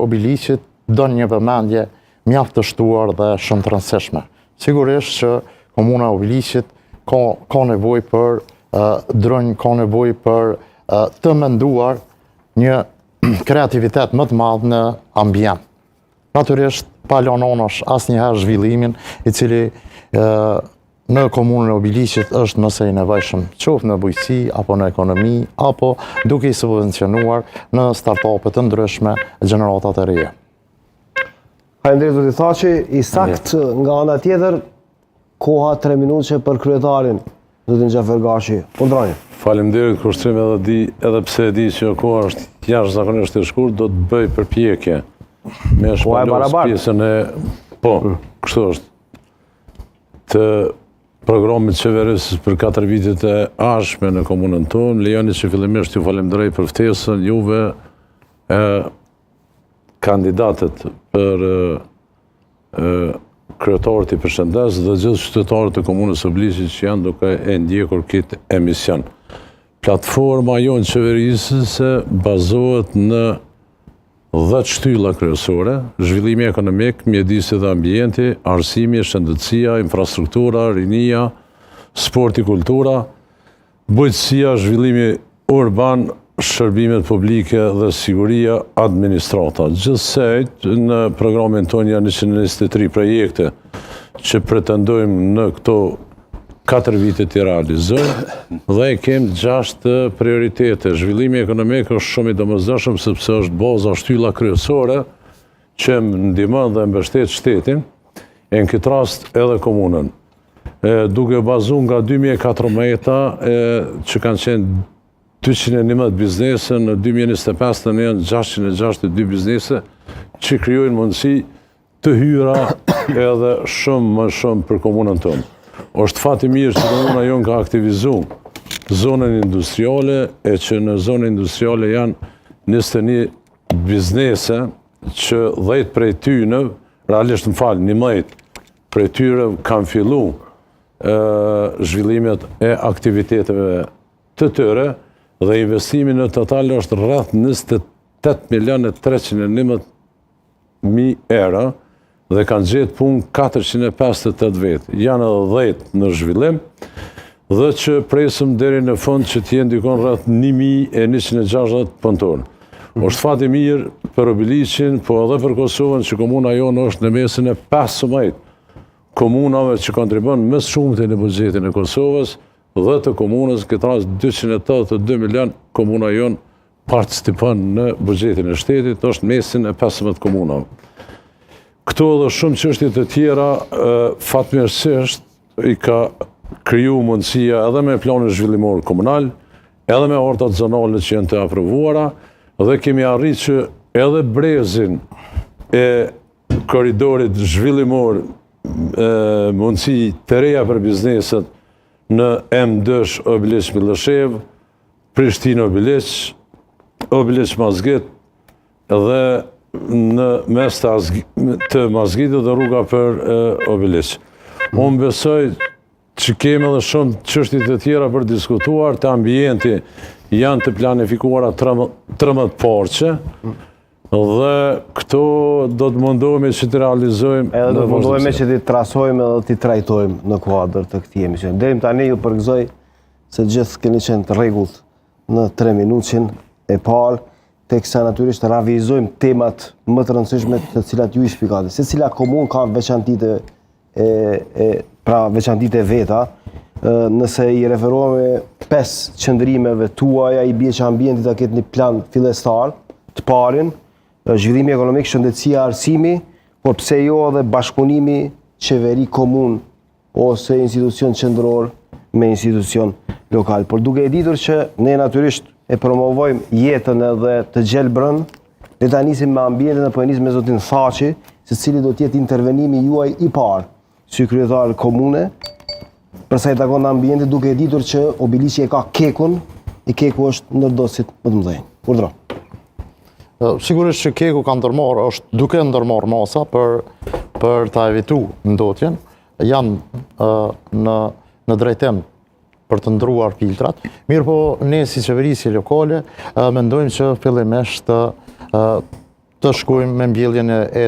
Obiliqit do një vëmendje mjaft të shtuar dhe shumë të rëndësishme. Sigurisht që komuna Obiliqit ka nevojë për drënj, ka nevojë për të menduar një kreativitet më të madh në ambient. Natyrisht, pa lënë anash asnjëherë zhvillimin, i cili në komunën e Obiliqit është nëse i nevojshëm, qoftë në bujqësi, apo në ekonomi, apo duke i subvencionuar në startupet të ndryshme gjeneratat e reja. Faleminderit zoti Thaçi, i sakt nga ana tjetër, koha 3 minutë për kryetarin, zotin Xhafer Gashi. Undroni. Faleminderit kushtrim edhe pse e di që koha është jashtëzakonisht e shkurtër, do të bëj përpjekje me shpalos pjesën e kështu është të programit qeverisës për 4 vitet e ardhshme në komunën tonë. Lejoni që fillimisht ju falenderoj për ftesën juve kandidatët për kryetarët i përshëndes dhe gjithë qytetarët e komunës së Obiliqit që janë duke e ndjekur këtë emision. Platforma jonë qeverisëse bazohet në 10 shtylla kryesore: zhvillimi ekonomik, mjedisi dhe ambienti, arsimi, shëndetësia, infrastruktura, rinia, sporti, kultura, bujqësia, zhvillimi urban, shërbimet publike dhe siguria, administrata. Gjithsej, në programin tonë janë 123 projekte që pretendojmë në këto 4 vite të realizojmë dhe kemë 6 prioritete. Zhvillimi ekonomik është shumë i domosdoshëm sepse është baza shtylla kryesore që ndihmon dhe mbështet shtetin, e në këtë rast edhe komunën. Duke bazuar nga 2014 që kanë qenë 211 biznese, në 2025 në janë 662 biznese që krijojnë mundësi të hyra edhe shumë më shumë për komunën tonë. Është fati mirë që komuna jonë ka aktivizuar zonën industriale e që në zonën industriale janë 21 biznese që 10 prej tyre, realisht 11 prej tyre kanë filluar zhvillimet e aktiviteteve të tyre dhe investimi në total është rreth 28.311.000 euro dhe kanë gjetë punë 458 vetë. Janë edhe 10 në zhvillim dhe që presëm deri në fund që t'jenë dikon rreth 1.160 punëtorë. Është fati mirë për Obiliqin, po edhe për Kosovën që komuna jonë është në mesin e 15 komunave që kontribuon më shumëti në buxhetin e Kosovës dhe të komunës, këtë rast 282 milion komuna jonë participon në buxhetin e shtetit, është mesin e 15 komunave. Këto dhe shumë çështje të tjera, fatmirësisht i ka kriju mundësia edhe me planin zhvillimor komunal, edhe me ortat zonale që janë të aprovuara, dhe kemi arritë që edhe brezin e korridorit zhvillimor mundësi të reja për bizneset në M2 Obiliq-Millëshev, Prishtinë-Obiliq, Obiliq-Mazgit dhe në mes të Mazgitit dhe rruga për Obiliq. Unë besoj që kemi edhe shumë çështje të tjera për diskutuar, të ambienti janë të planifikuara 13 parqe, dhe këto do të mundohemi që të realizojmë. Edhe do të mundohemi që të trasojmë edhe të trajtojmë në kuadër të këtij emisioni. Deri tani ju përgëzoj se gjithë keni qenë të rregullt në 3 minutin e parë, teksa natyrisht ravizojmë temat më të rëndësishme të cilat ju i shpjegate. Secila komunë ka veçantitë e veta. Nëse i referohemi 5 qëndrimeve tuaja, i bie që ambienti ta ketë një plan fillestar, të parin, zhvillimi ekonomik, shëndetësia, arsimi, por pse jo edhe bashkëpunimi qeveri komun ose institucion qendror me institucion lokal. Por duke e ditur që ne natyrisht e promovojmë jetën edhe të gjelbrën, le ta nisim me ambientin dhe po e nisim me zotin Thaçi, se cili do të jetë intervenimi juaj i parë si kryetar komune, përsa i takon ambientit, duke e ditur që Obiliqi e ka kekun, e keku është ndërdosit më të mëdhenj. Urdhro. Sigurisht që keku ka ndërmarrë, është duke ndërmarrë masa për ta evituar ndotjen, janë në drejtim për të ndruar filtrat. Mirë po, ne si qeverisje lokale mendojmë që fillimisht të shkojmë me mbjelljen e